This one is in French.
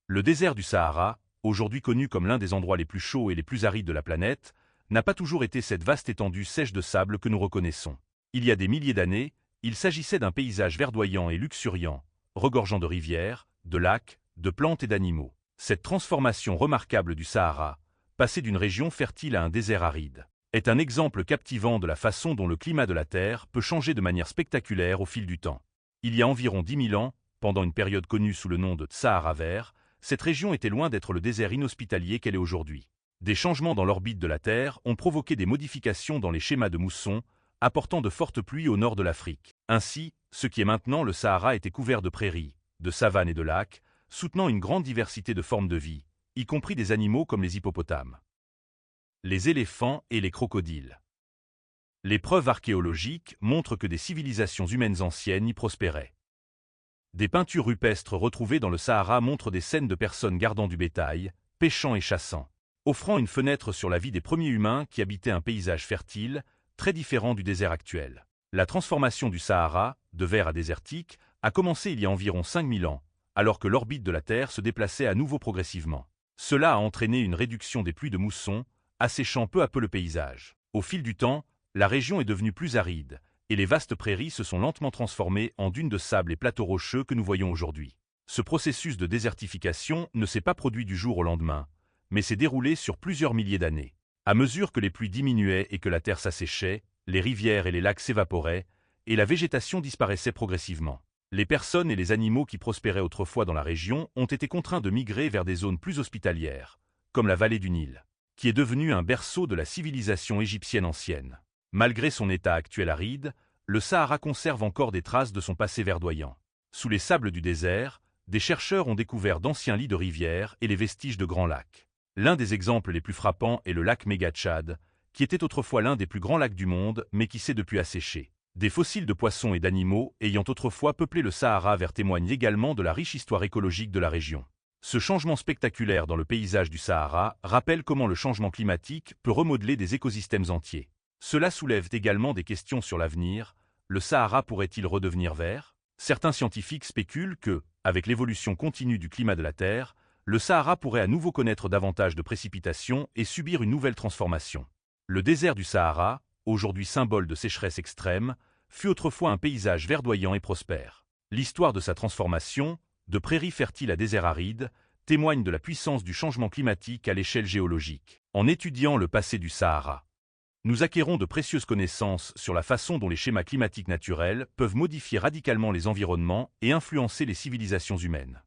Le désert du Sahara, aujourd'hui connu comme l'un des endroits les plus chauds et les plus arides de la planète, n'a pas toujours été cette vaste étendue sèche de sable que nous reconnaissons. Il y a des milliers d'années, il s'agissait d'un paysage verdoyant et luxuriant, regorgeant de rivières, de lacs, de plantes et d'animaux. Cette transformation remarquable du Sahara, passé d'une région fertile à un désert aride, est un exemple captivant de la façon dont le climat de la Terre peut changer de manière spectaculaire au fil du temps. Il y a environ 10 000 ans, pendant une période connue sous le nom de Sahara vert, cette région était loin d'être le désert inhospitalier qu'elle est aujourd'hui. Des changements dans l'orbite de la Terre ont provoqué des modifications dans les schémas de mousson, apportant de fortes pluies au nord de l'Afrique. Ainsi, ce qui est maintenant le Sahara était couvert de prairies, de savanes et de lacs, soutenant une grande diversité de formes de vie, y compris des animaux comme les hippopotames, les éléphants et les crocodiles. Les preuves archéologiques montrent que des civilisations humaines anciennes y prospéraient. Des peintures rupestres retrouvées dans le Sahara montrent des scènes de personnes gardant du bétail, pêchant et chassant, offrant une fenêtre sur la vie des premiers humains qui habitaient un paysage fertile, très différent du désert actuel. La transformation du Sahara, de vert à désertique, a commencé il y a environ 5000 ans, alors que l'orbite de la Terre se déplaçait à nouveau progressivement. Cela a entraîné une réduction des pluies de mousson, asséchant peu à peu le paysage. Au fil du temps, la région est devenue plus aride, et les vastes prairies se sont lentement transformées en dunes de sable et plateaux rocheux que nous voyons aujourd'hui. Ce processus de désertification ne s'est pas produit du jour au lendemain, mais s'est déroulé sur plusieurs milliers d'années. À mesure que les pluies diminuaient et que la terre s'asséchait, les rivières et les lacs s'évaporaient, et la végétation disparaissait progressivement. Les personnes et les animaux qui prospéraient autrefois dans la région ont été contraints de migrer vers des zones plus hospitalières, comme la vallée du Nil, qui est devenue un berceau de la civilisation égyptienne ancienne. Malgré son état actuel aride, le Sahara conserve encore des traces de son passé verdoyant. Sous les sables du désert, des chercheurs ont découvert d'anciens lits de rivières et les vestiges de grands lacs. L'un des exemples les plus frappants est le lac Méga-Tchad, qui était autrefois l'un des plus grands lacs du monde, mais qui s'est depuis asséché. Des fossiles de poissons et d'animaux ayant autrefois peuplé le Sahara vert témoignent également de la riche histoire écologique de la région. Ce changement spectaculaire dans le paysage du Sahara rappelle comment le changement climatique peut remodeler des écosystèmes entiers. Cela soulève également des questions sur l'avenir. Le Sahara pourrait-il redevenir vert? Certains scientifiques spéculent que, avec l'évolution continue du climat de la Terre, le Sahara pourrait à nouveau connaître davantage de précipitations et subir une nouvelle transformation. Le désert du Sahara, aujourd'hui symbole de sécheresse extrême, fut autrefois un paysage verdoyant et prospère. L'histoire de sa transformation, de prairies fertiles à désert aride, témoigne de la puissance du changement climatique à l'échelle géologique. En étudiant le passé du Sahara, nous acquérons de précieuses connaissances sur la façon dont les schémas climatiques naturels peuvent modifier radicalement les environnements et influencer les civilisations humaines.